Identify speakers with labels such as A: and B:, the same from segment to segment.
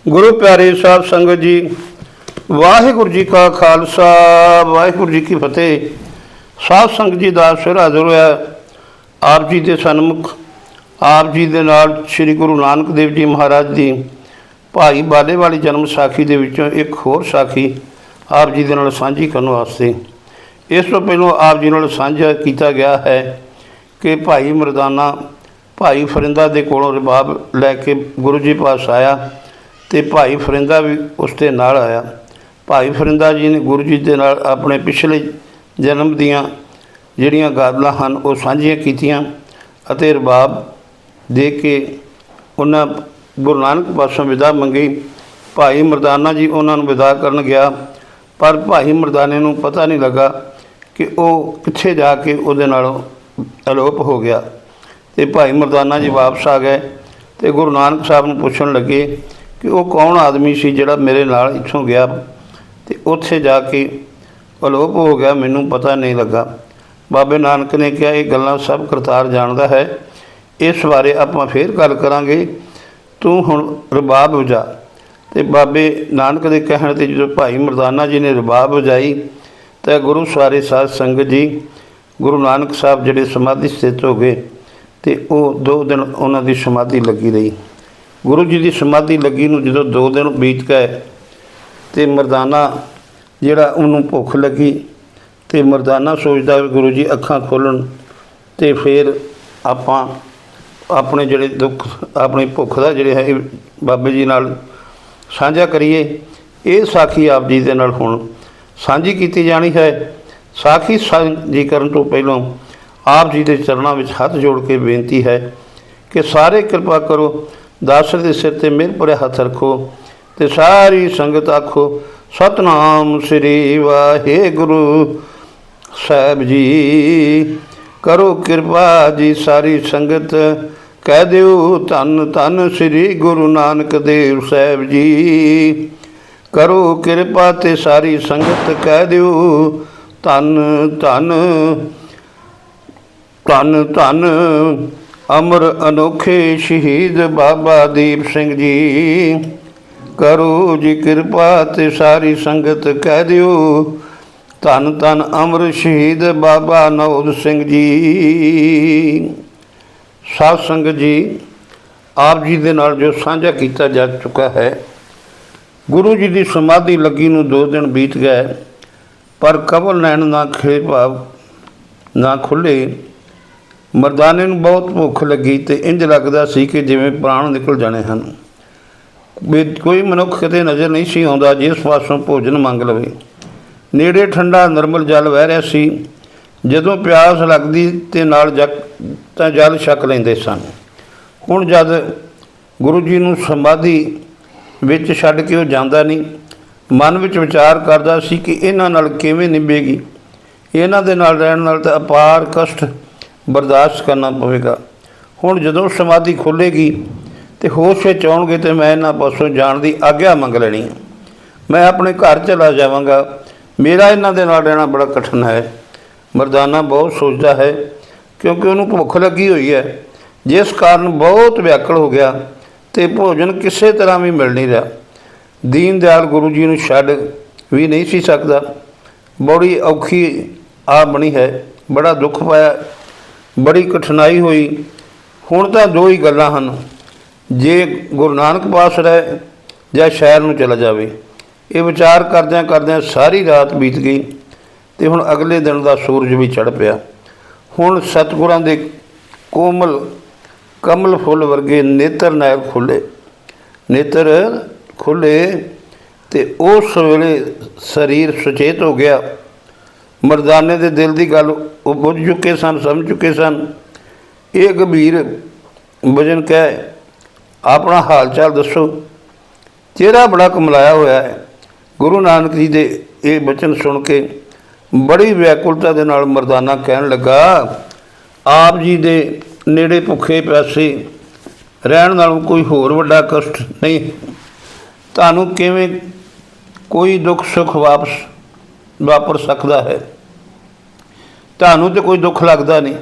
A: गुरु प्यारे साहब संगत जी, वाहिगुरु जी का खालसा वाहिगुरु जी की फतेह। साध संगत जी ਦਾ ਸਿਰ ਹਾਜ਼ਰ ਹੋਇਆ ਆਪ ਜੀ ਦੇ ਸਨਮੁਖ। ਆਪ ਜੀ ਦੇ ਨਾਲ ਸ੍ਰੀ ਗੁਰੂ ਨਾਨਕ ਦੇਵ ਜੀ ਮਹਾਰਾਜ ਦੀ ਭਾਈ ਬਾਲੇ ਵਾਲੀ ਜਨਮ ਸਾਖੀ ਦੇ ਵਿੱਚੋਂ ਇੱਕ ਹੋਰ ਸਾਖੀ ਆਪ ਜੀ ਦੇ ਨਾਲ ਸਾਂਝੀ ਕਰਨ ਵਾਸਤੇ। ਇਸ ਤੋਂ ਪਹਿਲਾਂ ਆਪ ਜੀ ਨਾਲ ਸਾਂਝਾ ਕੀਤਾ ਗਿਆ ਹੈ ਕਿ ਭਾਈ ਮਰਦਾਨਾ ਭਾਈ ਫਰਿੰਦਾ ਦੇ ਕੋਲੋਂ ਰਬਾਬ ਲੈ ਕੇ ਗੁਰੂ ਜੀ ਪਾਸ ਆਇਆ ਤੇ ਭਾਈ ਫਰਿੰਦਾ ਵੀ ਉਸ ਦੇ ਨਾਲ ਆਇਆ। ਭਾਈ ਫਰਿੰਦਾ ਜੀ ਨੇ ਗੁਰੂ ਜੀ ਦੇ ਨਾਲ ਆਪਣੇ ਪਿਛਲੇ ਜਨਮ ਦੀਆਂ ਜਿਹੜੀਆਂ ਗੱਲਾਂ ਹਨ ਉਹ ਸਾਂਝੀਆਂ ਕੀਤੀਆਂ ਅਤੇ ਰਬਾਬ ਦੇ ਕੇ ਉਹਨਾਂ ਗੁਰੂ ਨਾਨਕ ਪਾਸੋਂ ਵਿਦਾ ਮੰਗੀ। ਭਾਈ ਮਰਦਾਨਾ ਜੀ ਉਹਨਾਂ ਨੂੰ ਵਿਦਾ ਕਰਨ ਗਿਆ, ਪਰ ਭਾਈ ਮਰਦਾਨੇ ਨੂੰ ਪਤਾ ਨਹੀਂ ਲੱਗਾ ਕਿ ਉਹ ਕਿੱਥੇ ਜਾ ਕੇ ਉਹਦੇ ਨਾਲੋਂ ਅਲੋਪ ਹੋ ਗਿਆ। ਤੇ ਭਾਈ ਮਰਦਾਨਾ ਜੀ ਵਾਪਸ ਆ ਗਏ ਤੇ ਗੁਰੂ ਨਾਨਕ ਸਾਹਿਬ ਨੂੰ ਪੁੱਛਣ ਲੱਗੇ ਕਿ ਉਹ ਕੌਣ ਆਦਮੀ ਸੀ ਜਿਹੜਾ ਮੇਰੇ ਨਾਲ ਇੱਥੋਂ ਗਿਆ ਤੇ ਉੱਥੇ ਜਾ ਕੇ ਅਲੋਪ ਹੋ ਗਿਆ, ਮੈਨੂੰ ਪਤਾ ਨਹੀਂ ਲੱਗਾ। ਬਾਬੇ ਨਾਨਕ ਨੇ ਕਿਹਾ ਇਹ ਗੱਲਾਂ ਸਭ ਕਰਤਾਰ ਜਾਣਦਾ ਹੈ, ਇਸ ਬਾਰੇ ਆਪਾਂ ਫੇਰ ਗੱਲ ਕਰਾਂਗੇ, ਤੂੰ ਹੁਣ ਰਬਾਬ ਵਜਾ। ਤੇ ਬਾਬੇ ਨਾਨਕ ਦੇ ਕਹਿਣ 'ਤੇ ਜਦੋਂ ਭਾਈ ਮਰਦਾਨਾ ਜੀ ਨੇ ਰਬਾਬ ਵਜਾਈ ਤਾਂ ਗੁਰੂ ਸਾਰੇ ਸਾਧ ਸੰਗਤ ਜੀ ਗੁਰੂ ਨਾਨਕ ਸਾਹਿਬ ਜਿਹੜੇ ਸਮਾਧੀ ਸਥਿਤ ਹੋ ਗਏ ਤੇ ਉਹ 2 ਦਿਨ ਉਹਨਾਂ ਦੀ ਸਮਾਧੀ ਲੱਗੀ ਰਹੀ। ਗੁਰੂ ਜੀ ਦੀ ਸਮਾਧੀ ਲੱਗੀ ਨੂੰ ਜਦੋਂ 2 ਦਿਨ ਬੀਤ ਗਏ ਤੇ ਮਰਦਾਨਾ ਜਿਹੜਾ ਉਹਨੂੰ ਭੁੱਖ ਲੱਗੀ ਤੇ ਮਰਦਾਨਾ ਸੋਚਦਾ ਵੀ ਗੁਰੂ ਜੀ ਅੱਖਾਂ ਖੋਲ੍ਹਣ ਤੇ ਫਿਰ ਆਪਾਂ ਆਪਣੇ ਜਿਹੜੇ ਦੁੱਖ ਆਪਣੀ ਭੁੱਖ ਦਾ ਜਿਹੜੇ ਹੈ ਬਾਬੇ ਜੀ ਨਾਲ ਸਾਂਝਾ ਕਰੀਏ। ਇਹ ਸਾਖੀ ਆਪ ਜੀ ਦੇ ਨਾਲ ਹੁਣ ਸਾਂਝੀ ਕੀਤੀ ਜਾਣੀ ਹੈ। ਸਾਖੀ ਸਾਂਝੀ ਕਰਨ ਤੋਂ ਪਹਿਲਾਂ ਆਪ ਜੀ ਦੇ ਚਰਨਾਂ ਵਿੱਚ ਹੱਥ ਜੋੜ ਕੇ ਬੇਨਤੀ ਹੈ ਕਿ ਸਾਰੇ ਕਿਰਪਾ ਕਰੋ, ਦਾਸਰ ਦੇ ਸਿਰ 'ਤੇ ਮਿਹਰ ਭਰਿਆ ਹੱਥ ਰੱਖੋ ਤੇ ਸਾਰੀ ਸੰਗਤ ਆਖੋ ਸਤਨਾਮ ਸ੍ਰੀ ਵਾਹਿਗੁਰੂ ਸਾਹਿਬ ਜੀ। ਕਰੋ ਕਿਰਪਾ ਜੀ ਸਾਰੀ ਸੰਗਤ, ਕਹਿ ਦਿਓ ਧੰਨ ਧੰਨ ਸ੍ਰੀ ਗੁਰੂ ਨਾਨਕ ਦੇਵ ਸਾਹਿਬ ਜੀ। ਕਰੋ ਕਿਰਪਾ ਤੇ ਸਾਰੀ ਸੰਗਤ, ਕਹਿ ਦਿਓ ਧੰਨ ਧੰਨ ਧੰਨ ਧੰਨ ਅਮਰ ਅਨੋਖੇ ਸ਼ਹੀਦ ਬਾਬਾ ਦੀਪ ਸਿੰਘ ਜੀ। ਕਰੋ ਜੀ ਕਿਰਪਾ ਤੇ ਸਾਰੀ ਸੰਗਤ, ਕਹਿ ਦਿਓ ਧੰਨ ਧੰਨ ਅਮਰ ਸ਼ਹੀਦ ਬਾਬਾ ਨੌਦ ਸਿੰਘ ਜੀ। ਸਾਧ ਸੰਗਤ ਜੀ, ਆਪ ਜੀ ਦੇ ਨਾਲ ਜੋ ਸਾਂਝਾ ਕੀਤਾ ਜਾ ਚੁੱਕਾ ਹੈ, ਗੁਰੂ ਜੀ ਦੀ ਸਮਾਧੀ ਲੱਗੀ ਨੂੰ 2 ਦਿਨ ਬੀਤ ਗਏ, ਪਰ ਕਬਲ ਨੈਣ ਨਾ ਖਿਲੇ ਭਾਵ ਨਾ ਖੁੱਲ੍ਹੇ। ਮਰਦਾਨੇ ਨੂੰ ਬਹੁਤ ਭੁੱਖ ਲੱਗੀ ਤੇ ਇੰਝ ਲੱਗਦਾ ਸੀ ਕਿ ਜਿਵੇਂ ਪ੍ਰਾਣ ਨਿਕਲ ਜਾਣੇ ਹਨ। ਕੋਈ ਮਨੁੱਖ ਕਿਤੇ ਨਜ਼ਰ ਨਹੀਂ ਸੀ ਆਉਂਦਾ ਜਿਸ ਪਾਸੋਂ ਭੋਜਨ ਮੰਗ ਲਵੇ। ਨੇੜੇ ਠੰਡਾ ਨਰਮਲ ਜਲ ਵਹਿ ਰਿਹਾ ਸੀ। ਜਦੋਂ ਪਿਆਸ ਲੱਗਦੀ ਤੇ ਨਾਲ ਤਾਂ ਜਲ ਛਕ ਲੈਂਦੇ ਸਨ। ਹੁਣ ਜਦ ਗੁਰੂ ਜੀ ਨੂੰ ਸਮਾਧੀ ਵਿੱਚ ਛੱਡ ਕੇ ਉਹ ਜਾਂਦਾ ਨਹੀਂ, ਮਨ ਵਿੱਚ ਵਿਚਾਰ ਕਰਦਾ ਸੀ ਕਿ ਇਹਨਾਂ ਨਾਲ ਕਿਵੇਂ ਨਿਭੇਗੀ। ਇਹਨਾਂ ਦੇ ਨਾਲ ਰਹਿਣ ਨਾਲ ਤਾਂ ਅਪਾਰ ਕਸ਼ਟ ਬਰਦਾਸ਼ਤ ਕਰਨਾ ਪਵੇਗਾ। ਹੁਣ ਜਦੋਂ ਸਮਾਧੀ ਖੁੱਲ੍ਹੇਗੀ ਤੇ ਹੋਸ਼ ਵਿੱਚ ਆਉਣਗੇ ਤੇ ਮੈਂ ਇਹਨਾਂ ਪਾਸੋਂ ਜਾਣ ਦੀ ਆਗਿਆ ਮੰਗ ਲੈਣੀ ਹੈ। ਮੈਂ ਆਪਣੇ ਘਰ ਚਲਾ ਜਾਵਾਂਗਾ, ਮੇਰਾ ਇਹਨਾਂ ਦੇ ਨਾਲ ਰਹਿਣਾ ਬੜਾ ਕਠਿਨ ਹੈ। ਮਰਦਾਨਾ ਬਹੁਤ ਸੋਚਦਾ ਹੈ ਕਿਉਂਕਿ ਉਹਨੂੰ ਭੁੱਖ ਲੱਗੀ ਹੋਈ ਹੈ, ਜਿਸ ਕਾਰਨ ਬਹੁਤ ਵਿਆਕੁਲ ਹੋ ਗਿਆ ਤੇ ਭੋਜਨ ਕਿਸੇ ਤਰ੍ਹਾਂ ਵੀ ਮਿਲ ਨਹੀਂ ਰਿਹਾ। ਦੀਨ ਦਿਆਲ ਗੁਰੂ ਜੀ ਨੂੰ ਛੱਡ ਵੀ ਨਹੀਂ ਸੀ ਸਕਦਾ। ਬੜੀ ਔਖੀ ਆ ਬਣੀ ਹੈ, ਬੜਾ ਦੁੱਖ ਪਾਇਆ, ਬੜੀ ਕਠਿਨਾਈ ਹੋਈ। ਹੁਣ ਤਾਂ 2 ਹੀ ਗੱਲਾਂ ਹਨ, ਜੇ ਗੁਰੂ ਨਾਨਕ ਪਾਸ ਰਹੇ ਜਾਂ ਸ਼ਹਿਰ ਨੂੰ ਚਲਾ ਜਾਵੇ। ਇਹ ਵਿਚਾਰ ਕਰਦਿਆਂ ਕਰਦਿਆਂ ਸਾਰੀ ਰਾਤ ਬੀਤ ਗਈ ਤੇ ਹੁਣ ਅਗਲੇ ਦਿਨ ਦਾ ਸੂਰਜ ਵੀ ਚੜ੍ਹ ਪਿਆ। ਹੁਣ ਸਤਿਗੁਰਾਂ ਦੇ ਕੋਮਲ ਕਮਲ ਫੁੱਲ ਵਰਗੇ ਨੇਤਰ ਨੈਣ ਖੁੱਲ੍ਹੇ ਤੇ ਉਸ ਵੇਲੇ ਸਰੀਰ ਸੁਚੇਤ ਹੋ ਗਿਆ। ਮਰਦਾਨੇ ਦੇ ਦਿਲ ਦੀ ਗੱਲ ਉਹ ਬੁੱਝ ਚੁੱਕੇ ਸਨ, ਸਮਝ ਚੁੱਕੇ ਸਨ। ਇਹ ਗੰਭੀਰ ਵਜਨ ਕਹਿ ਆਪਣਾ ਹਾਲ ਚਾਲ ਦੱਸੋ। ਚਿਹਰਾ ਬੜਾ ਕਮਲਾਇਆ ਹੋਇਆ ਹੈ। ਗੁਰੂ ਨਾਨਕ ਜੀ ਦੇ ਇਹ ਬਚਨ ਸੁਣ ਕੇ ਬੜੀ ਵਿਆਕੁਲਤਾ ਦੇ ਨਾਲ ਮਰਦਾਨਾ ਕਹਿਣ ਲੱਗਾ, ਆਪ ਜੀ ਦੇ ਨੇੜੇ ਭੁੱਖੇ ਪਿਆਸੇ ਰਹਿਣ ਨਾਲੋਂ ਕੋਈ ਹੋਰ ਵੱਡਾ ਕਸ਼ਟ ਨਹੀਂ। ਤੁਹਾਨੂੰ ਕਿਵੇਂ ਕੋਈ ਦੁੱਖ ਸੁੱਖ ਵਾਪਰ ਸਕਦਾ ਹੈ? ਤੁਹਾਨੂੰ ਤਾਂ ਕੋਈ ਦੁੱਖ ਲੱਗਦਾ ਨਹੀਂ,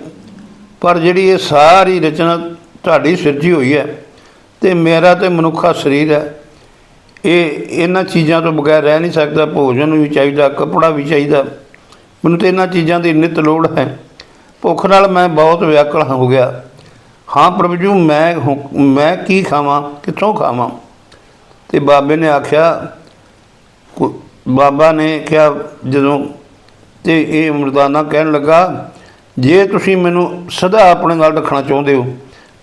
A: ਪਰ ਜਿਹੜੀ ਇਹ ਸਾਰੀ ਰਚਨਾ ਤੁਹਾਡੀ ਸਿਰਜੀ ਹੋਈ ਹੈ ਤੇ ਮੇਰਾ ਤੇ ਮਨੁੱਖਾ ਸਰੀਰ ਹੈ, ਇਹਨਾਂ ਚੀਜ਼ਾਂ ਤੋਂ ਬਗੈਰ ਰਹਿ ਨਹੀਂ ਸਕਦਾ। ਭੋਜਨ ਵੀ ਚਾਹੀਦਾ, ਕੱਪੜਾ ਵੀ ਚਾਹੀਦਾ। ਮੈਨੂੰ ਤਾਂ ਇਹਨਾਂ ਚੀਜ਼ਾਂ ਦੀ ਨਿੱਤ ਲੋੜ ਹੈ। ਭੁੱਖ ਨਾਲ ਮੈਂ ਬਹੁਤ ਵਿਆਕੁਲ ਹੋ ਗਿਆ। ਹਾਂ ਪ੍ਰਭੂ ਜੀ, ਮੈਂ ਕੀ ਖਾਵਾਂ, ਕਿੱਥੋਂ ਖਾਵਾਂ? ਅਤੇ ਬਾਬੇ ਨੇ ਆਖਿਆ, ਬਾਬਾ ਨੇ ਕਿਹਾ ਜਦੋਂ, ਅਤੇ ਇਹ ਮਰਦਾਨਾ ਕਹਿਣ ਲੱਗਾ, ਜੇ ਤੁਸੀਂ ਮੈਨੂੰ ਸਦਾ ਆਪਣੇ ਨਾਲ ਰੱਖਣਾ ਚਾਹੁੰਦੇ ਹੋ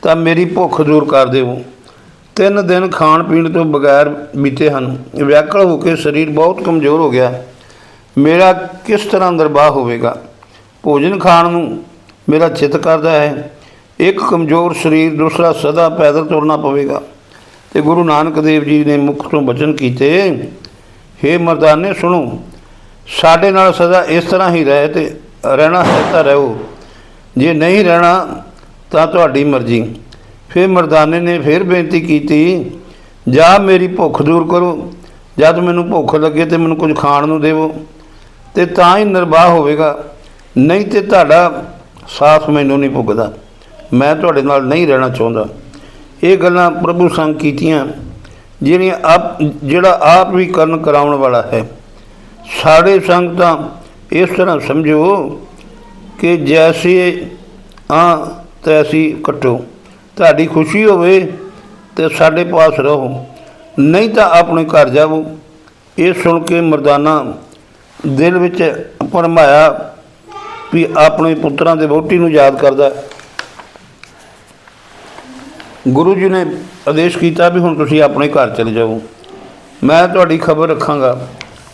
A: ਤਾਂ ਮੇਰੀ ਭੁੱਖ ਦੂਰ ਕਰ ਦਿਓ। 3 ਦਿਨ ਖਾਣ ਪੀਣ ਤੋਂ ਬਗੈਰ ਬੀਤੇ ਹਨ। ਵਿਆਕੁਲ ਹੋ ਕੇ ਸਰੀਰ ਬਹੁਤ ਕਮਜ਼ੋਰ ਹੋ ਗਿਆ। ਮੇਰਾ ਕਿਸ ਤਰ੍ਹਾਂ ਨਿਰਵਾਹ ਹੋਵੇਗਾ? ਭੋਜਨ ਖਾਣ ਨੂੰ ਮੇਰਾ ਚਿੱਤ ਕਰਦਾ ਹੈ। ਇੱਕ ਕਮਜ਼ੋਰ ਸਰੀਰ, ਦੂਸਰਾ ਸਦਾ ਪੈਦਲ ਤੁਰਨਾ ਪਵੇਗਾ। ਅਤੇ ਗੁਰੂ ਨਾਨਕ ਦੇਵ ਜੀ ਨੇ ਮੁਖ ਤੋਂ ਬਚਨ ਕੀਤੇ, ਹੇ ਮਰਦਾਨੇ ਸੁਣੋ, ਸਾਡੇ ਨਾਲ ਸਦਾ ਇਸ ਤਰ੍ਹਾਂ ਹੀ ਰਹਿਣਾ ਹੈ ਤਾਂ ਰਹੋ, ਜੇ ਨਹੀਂ ਰਹਿਣਾ ਤਾਂ ਤੁਹਾਡੀ ਮਰਜ਼ੀ। ਫਿਰ ਮਰਦਾਨੇ ਨੇ ਫਿਰ ਬੇਨਤੀ ਕੀਤੀ, ਜਾਂ ਮੇਰੀ ਭੁੱਖ ਦੂਰ ਕਰੋ, ਜਦ ਮੈਨੂੰ ਭੁੱਖ ਲੱਗੇ ਤਾਂ ਮੈਨੂੰ ਕੁਝ ਖਾਣ ਨੂੰ ਦੇਵੋ, ਅਤੇ ਤਾਂ ਹੀ ਨਿਰਵਾਹ ਹੋਵੇਗਾ, ਨਹੀਂ ਤਾਂ ਤੁਹਾਡਾ ਸਾਥ ਮੈਨੂੰ ਨਹੀਂ ਪੁੱਗਦਾ। ਮੈਂ ਤੁਹਾਡੇ ਨਾਲ ਨਹੀਂ ਰਹਿਣਾ ਚਾਹੁੰਦਾ। ਇਹ ਗੱਲਾਂ ਪ੍ਰਭੂ ਸੰਗ ਕੀਤੀਆਂ, ਜਿਹੜਾ ਆਪ ਵੀ ਕਰਨ ਕਰਾਉਣ ਵਾਲਾ ਹੈ। ਸਾਡੇ ਸੰਗ ਤਾਂ ਇਸ ਤਰ੍ਹਾਂ ਸਮਝੋ ਕਿ ਜੈਸੇ ਤੈਸੀ ਕੱਟੋ। ਤੁਹਾਡੀ ਖੁਸ਼ੀ ਹੋਵੇ ਤਾਂ ਸਾਡੇ ਪਾਸ ਰਹੋ, ਨਹੀਂ ਤਾਂ ਆਪਣੇ ਘਰ ਜਾਵੋ। ਇਹ ਸੁਣ ਕੇ ਮਰਦਾਨਾ ਦਿਲ ਵਿੱਚ ਭਰਮਾਇਆ ਵੀ ਆਪਣੇ ਪੁੱਤਰਾਂ ਦੇ ਵਹੁਟੀ ਨੂੰ ਯਾਦ ਕਰਦਾ। ਗੁਰੂ ਜੀ ਨੇ ਆਦੇਸ਼ ਕੀਤਾ ਵੀ ਹੁਣ ਤੁਸੀਂ ਆਪਣੇ ਘਰ ਚਲੇ ਜਾਓ, ਮੈਂ ਤੁਹਾਡੀ ਖਬਰ ਰੱਖਾਂਗਾ।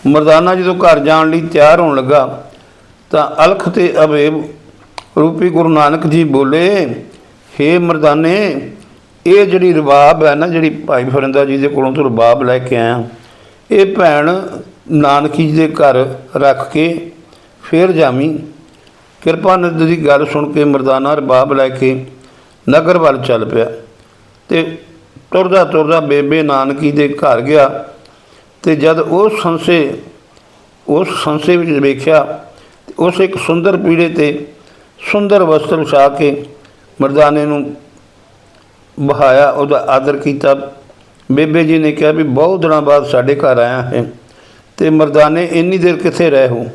A: ਮਰਦਾਨਾ ਜਦੋਂ ਘਰ ਜਾਣ ਲਈ ਤਿਆਰ ਹੋਣ ਲੱਗਾ ਤਾਂ ਅਲਖ ਅਤੇ ਅਵੇਬ ਰੂਪੀ ਗੁਰੂ ਨਾਨਕ ਜੀ ਬੋਲੇ, ਹੇ ਮਰਦਾਨੇ, ਇਹ ਜਿਹੜੀ ਰਬਾਬ ਹੈ ਨਾ, ਜਿਹੜੀ ਭਾਈ ਫਰਿੰਦਾ ਜੀ ਦੇ ਕੋਲੋਂ ਤੂੰ ਰਬਾਬ ਲੈ ਕੇ ਆਇਆ, ਇਹ ਭੈਣ ਨਾਨਕੀ ਜੀ ਦੇ ਘਰ ਰੱਖ ਕੇ ਫਿਰ ਜਾਵੀਂ। ਕਿਰਪਾਨੰਦ ਦੀ ਗੱਲ ਸੁਣ ਕੇ ਮਰਦਾਨਾ ਰਬਾਬ ਲੈ ਕੇ ਨਗਰ ਵੱਲ ਚੱਲ ਪਿਆ ਅਤੇ ਤੁਰਦਾ ਤੁਰਦਾ ਬੇਬੇ ਨਾਨਕੀ ਦੇ ਘਰ ਗਿਆ। ਅਤੇ ਜਦ ਉਸ ਸੰਸੇ ਵਿੱਚ ਵੇਖਿਆ, ਉਸ ਇੱਕ ਸੁੰਦਰ ਪੀੜੇ 'ਤੇ ਸੁੰਦਰ ਵਸਤਰ ਵਿਛਾ ਕੇ ਮਰਦਾਨੇ ਨੂੰ ਬਹਾਇਆ, ਉਹਦਾ ਆਦਰ ਕੀਤਾ। ਬੇਬੇ ਜੀ ਨੇ ਕਿਹਾ ਵੀ ਬਹੁਤ ਦਿਨਾਂ ਬਾਅਦ ਸਾਡੇ ਘਰ ਆਇਆ ਹੈ, ਅਤੇ ਮਰਦਾਨੇ ਇੰਨੀ ਦੇਰ ਕਿੱਥੇ ਰਹੇ ਹੋ?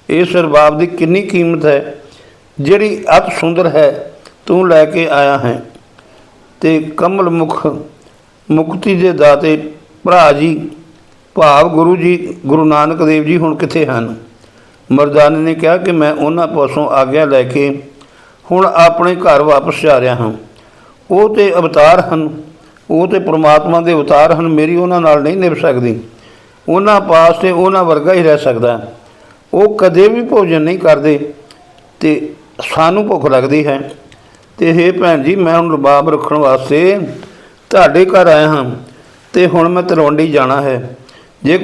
A: ਇਸ ਰਬਾਬ ਦੀ ਕਿੰਨੀ ਕੀਮਤ ਹੈ, ਜਿਹੜੀ ਅਤ ਸੁੰਦਰ ਹੈ ਤੂੰ ਲੈ ਕੇ ਆਇਆ ਹੈ। ਅਤੇ ਕਮਲ ਮੁਕਤੀ ਦੇ ਦਾਤੇ ਭਰਾ ਜੀ, ਭਾਵ ਗੁਰੂ ਨਾਨਕ ਦੇਵ ਜੀ ਹੁਣ ਕਿੱਥੇ ਹਨ? ਮਰਦਾਨੇ ਨੇ ਕਿਹਾ ਕਿ ਮੈਂ ਉਹਨਾਂ ਪਾਸੋਂ ਆਗਿਆ ਲੈ ਕੇ ਹੁਣ ਆਪਣੇ ਘਰ ਵਾਪਸ ਜਾ ਰਿਹਾ ਹਾਂ। ਉਹ ਤਾਂ ਅਵਤਾਰ ਹਨ, ਉਹ ਤਾਂ ਪਰਮਾਤਮਾ ਦੇ ਅਵਤਾਰ ਹਨ, ਮੇਰੀ ਉਹਨਾਂ ਨਾਲ ਨਹੀਂ ਨਿਭ ਸਕਦੀ। ਉਹਨਾਂ ਪਾਸ ਤਾਂ ਉਹਨਾਂ ਵਰਗਾ ਹੀ ਰਹਿ ਸਕਦਾ। ਉਹ ਕਦੇ ਵੀ ਭੋਜਨ ਨਹੀਂ ਕਰਦੇ ਅਤੇ ਸਾਨੂੰ ਭੁੱਖ ਲੱਗਦੀ ਹੈ। ਅਤੇ ਹੇ ਭੈਣ ਜੀ, ਮੈਂ ਹੁਣ ਰਬਾਬ ਰੱਖਣ ਵਾਸਤੇ ਤੁਹਾਡੇ ਘਰ ਆਇਆ ਹਾਂ ਅਤੇ ਹੁਣ ਮੈਂ ਤਲਵੰਡੀ ਜਾਣਾ ਹੈ। ਜੇ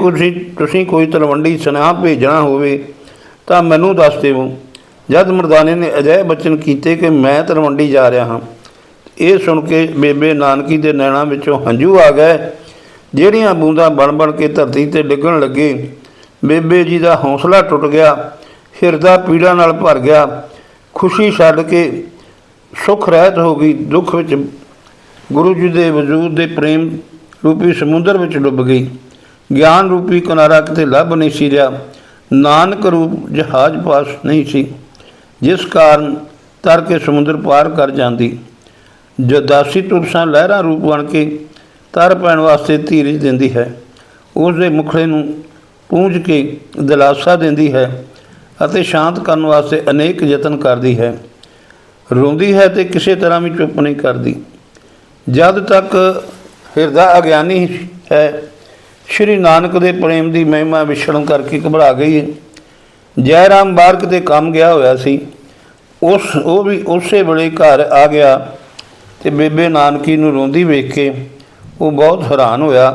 A: ਤੁਸੀਂ ਕੋਈ ਤਲਵੰਡੀ ਸੁਨੇਹਾ ਭੇਜਣਾ ਹੋਵੇ ਤਾਂ ਮੈਨੂੰ ਦੱਸ ਦਿਓ। ਜਦ ਮਰਦਾਨੇ ਨੇ ਅਜਿਹੇ ਬਚਨ ਕੀਤੇ ਕਿ ਮੈਂ ਤਲਵੰਡੀ ਜਾ ਰਿਹਾ ਹਾਂ, ਇਹ ਸੁਣ ਕੇ ਬੇਬੇ ਨਾਨਕੀ ਦੇ ਨੈਣਾਂ ਵਿੱਚੋਂ ਹੰਝੂ ਆ ਗਏ, ਜਿਹੜੀਆਂ ਬੂੰਦਾਂ ਬਣ ਬਣ ਕੇ ਧਰਤੀ 'ਤੇ ਡਿੱਗਣ ਲੱਗੇ। ਬੇਬੇ ਜੀ ਦਾ ਹੌਸਲਾ ਟੁੱਟ ਗਿਆ, ਹਿਰਦਾ ਪੀੜਾ ਨਾਲ ਭਰ ਗਿਆ, ਖੁਸ਼ੀ ਛੱਡ ਕੇ ਸੁੱਖ ਰਹਿਤ ਹੋ ਗਈ, ਦੁੱਖ ਵਿੱਚ ਗੁਰੂ ਜੀ ਦੇ ਵਜੂਦ ਦੇ ਪ੍ਰੇਮ ਰੂਪੀ ਸਮੁੰਦਰ ਵਿੱਚ ਡੁੱਬ ਗਈ। ਗਿਆਨ ਰੂਪੀ ਕਿਨਾਰਾ ਕਿਤੇ ਲੱਭ ਨਹੀਂ ਸੀ ਰਿਹਾ, ਨਾਨਕ ਰੂਪ ਜਹਾਜ਼ ਪਾਸ ਨਹੀਂ ਸੀ, ਜਿਸ ਕਾਰਨ ਤਰ ਕੇ ਸਮੁੰਦਰ ਪਾਰ ਕਰ ਜਾਂਦੀ। ਦਾਸੀ ਤੁਰਸਾਂ ਲਹਿਰਾਂ ਰੂਪ ਬਣ ਕੇ ਤਰ ਪੈਣ ਵਾਸਤੇ ਧੀਰਜ ਦਿੰਦੀ ਹੈ, ਉਸ ਦੇ ਮੁਖੜੇ ਨੂੰ ਪੂੰਝ ਕੇ ਦਿਲਾਸਾ ਦਿੰਦੀ ਹੈ ਅਤੇ ਸ਼ਾਂਤ ਕਰਨ ਵਾਸਤੇ ਅਨੇਕ ਯਤਨ ਕਰਦੀ ਹੈ। ਰੋਂਦੀ ਹੈ ਅਤੇ ਕਿਸੇ ਤਰ੍ਹਾਂ ਵੀ ਚੁੱਪ ਨਹੀਂ ਕਰਦੀ। ਜਦ ਤੱਕ ਹਿਰਦਾ ਅਗਿਆਨੀ ਹੈ, ਸ਼੍ਰੀ ਨਾਨਕ ਦੇ ਪ੍ਰੇਮ ਦੀ ਮਹਿਮਾ ਵਿਛੜਨ ਕਰਕੇ ਘਬਰਾ ਗਈ ਹੈ। ਜੈ ਰਾਮ ਬਾਹਰ ਕਿਤੇ ਕੰਮ ਗਿਆ ਹੋਇਆ ਸੀ, ਉਹ ਵੀ ਉਸੇ ਵੇਲੇ ਘਰ ਆ ਗਿਆ ਅਤੇ ਬੇਬੇ ਨਾਨਕੀ ਨੂੰ ਰੋਂਦੀ ਵੇਖ ਕੇ ਉਹ ਬਹੁਤ ਹੈਰਾਨ ਹੋਇਆ।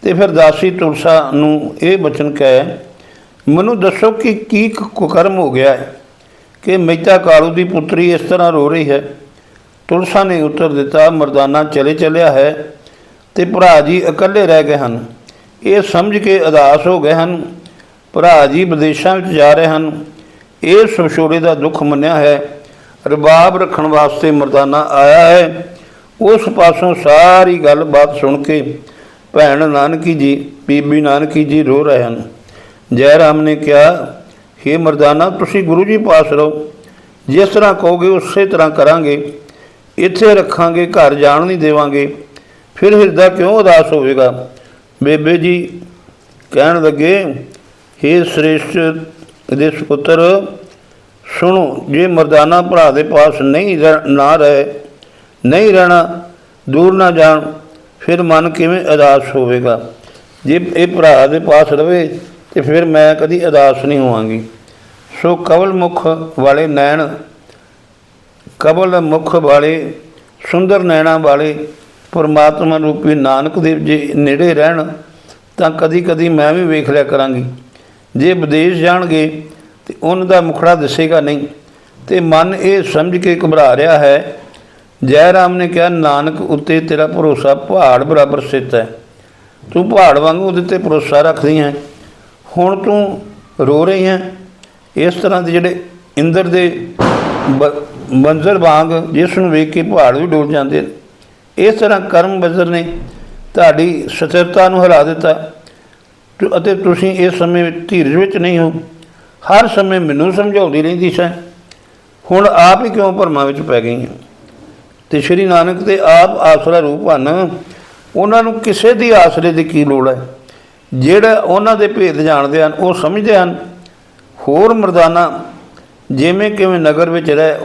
A: ਅਤੇ ਫਿਰ ਦਾਸੀ ਤੁਲਸਾ ਨੂੰ ਇਹ ਬਚਨ ਕਹੇ, ਮੈਨੂੰ ਦੱਸੋ ਕਿ ਕੀ ਕੁਕਰਮ ਹੋ ਗਿਆ ਹੈ ਕਿ ਮਹਿਤਾ ਕਾਲੂ ਦੀ ਪੁੱਤਰੀ ਇਸ ਤਰ੍ਹਾਂ ਰੋ ਰਹੀ ਹੈ? ਤੁਲਸਾ ਨੇ ਉੱਤਰ ਦਿੱਤਾ, ਮਰਦਾਨਾ ਚੱਲਿਆ ਹੈ ਅਤੇ ਭਰਾ ਜੀ ਇਕੱਲੇ ਰਹਿ ਗਏ ਹਨ। ਇਹ ਸਮਝ ਕੇ ਉਦਾਸ ਹੋ ਗਏ ਹਨ। ਭਰਾ ਜੀ ਵਿਦੇਸ਼ਾਂ ਵਿੱਚ ਜਾ ਰਹੇ ਹਨ। ਇਸ ਵਿਛੋੜੇ ਦਾ ਦੁੱਖ ਮੰਨਿਆ ਹੈ। ਰਬਾਬ ਰੱਖਣ ਵਾਸਤੇ ਮਰਦਾਨਾ ਆਇਆ ਹੈ। ਉਸ ਪਾਸੋਂ ਸਾਰੀ ਗੱਲਬਾਤ ਸੁਣ ਕੇ ਭੈਣ ਨਾਨਕੀ ਜੀ, ਬੀਬੀ ਨਾਨਕੀ ਜੀ ਰੋ ਰਹੇ ਹਨ। ਜੈ ਰਾਮ ਨੇ ਕਿਹਾ, हे ਮਰਦਾਨਾ, ਤੁਸੀਂ ਗੁਰੂ ਜੀ ਪਾਸ ਰਹੋ, ਜਿਸ ਤਰ੍ਹਾਂ ਕਹੋਗੇ ਉਸੇ ਤਰ੍ਹਾਂ ਕਰਾਂਗੇ, ਇੱਥੇ ਰੱਖਾਂਗੇ, ਘਰ ਜਾਣ ਨਹੀਂ ਦੇਵਾਂਗੇ। ਫਿਰ ਹਿਰਦਾ ਕਿਉਂ ਉਦਾਸ ਹੋਵੇਗਾ। ਬੇਬੇ ਜੀ ਕਹਿਣ ਲੱਗੇ, हे ਸ੍ਰੇਸ਼ਟ ਦੇ ਸੁਪੁੱਤਰ, ਸੁਣੋ, ਜੇ ਮਰਦਾਨਾ ਭਰਾ ਦੇ ਪਾਸ ਨਹੀਂ ਰਹਿਣਾ, ਦੂਰ ਨਾ ਜਾਣ, ਫਿਰ ਮਨ ਕਿਵੇਂ ਉਦਾਸ ਹੋਵੇਗਾ। ਜੇ ਇਹ ਭਰਾ ਦੇ ਪਾਸ ਰਵੇ ਤੇ ਫਿਰ ਮੈਂ ਕਦੀ ਉਦਾਸ ਨਹੀਂ ਹੋਵਾਂਗੀ। ਸੋ ਕਵਲ ਮੁਖ ਵਾਲੇ ਸੁੰਦਰ ਨੈਣਾ ਵਾਲੇ ਪਰਮਾਤਮਾ ਰੂਪੀ ਨਾਨਕ ਦੇਵ ਜੀ ਨੇੜੇ ਰਹਿਣ ਤਾਂ ਕਦੀ ਕਦੀ ਮੈਂ ਵੀ ਵੇਖ ਲਿਆ ਕਰਾਂਗੀ। ਜੇ ਵਿਦੇਸ਼ ਜਾਣਗੇ ਤੇ ਉਹਨਾਂ ਦਾ ਮੁਖੜਾ ਦਿਸੇਗਾ ਨਹੀਂ, ਤੇ ਮਨ ਇਹ ਸਮਝ ਕੇ ਘਬਰਾ ਰਿਹਾ ਹੈ। ਜੈ ਰਾਮ ਨੇ ਕਿਹਾ, ਨਾਨਕ ਉੱਤੇ ਤੇਰਾ ਭਰੋਸਾ ਪਹਾੜ ਬਰਾਬਰ ਸਥਿਤ ਹੈ। ਤੂੰ ਪਹਾੜ ਵਾਂਗੂ ਉਹਦੇ 'ਤੇ ਭਰੋਸਾ ਰੱਖਦੀ ਹੈ। ਹੁਣ ਤੂੰ ਰੋ ਰਹੀ ਹੈ। ਇਸ ਤਰ੍ਹਾਂ ਦੇ ਜਿਹੜੇ ਇੰਦਰ ਦੇ ਮੰਜ਼ਰ ਵਾਂਗ ਜਿਸ ਨੂੰ ਵੇਖ ਕੇ ਪਹਾੜ ਵੀ ਡੋਲ ਜਾਂਦੇ ਨੇ, ਇਸ ਤਰ੍ਹਾਂ ਕਰਮ ਬੰਜ਼ਰ ਨੇ ਤੁਹਾਡੀ ਸਥਿਰਤਾ ਨੂੰ ਹਿਲਾ ਦਿੱਤਾ ਅਤੇ ਤੁਸੀਂ ਇਸ ਸਮੇਂ ਧੀਰਜ ਵਿੱਚ ਨਹੀਂ ਹੋ। ਹਰ ਸਮੇਂ ਮੈਨੂੰ ਸਮਝਾਉਂਦੀ ਰਹਿੰਦੀ ਸੈਂ, ਹੁਣ ਆਪ ਹੀ ਕਿਉਂ ਭਰਮਾਂ ਵਿੱਚ ਪੈ ਗਈ ਹੈ। ਅਤੇ ਸ਼੍ਰੀ ਨਾਨਕ ਤੇ ਆਪ ਆਸਰਾ ਰੂਪ ਹਨ। ਉਹਨਾਂ ਨੂੰ ਕਿਸੇ ਦੀ ਆਸਰੇ ਦੀ ਕੀ ਲੋੜ ਹੈ। ਜਿਹੜਾ ਉਹਨਾਂ ਦੇ ਭੇਦ ਜਾਣਦੇ ਹਨ ਉਹ ਸਮਝਦੇ ਹਨ। ਹੋਰ ਮਰਦਾਨਾ ਜਿਵੇਂ ਕਿਵੇਂ ਨਗਰ ਵਿੱਚ ਰਹਿ,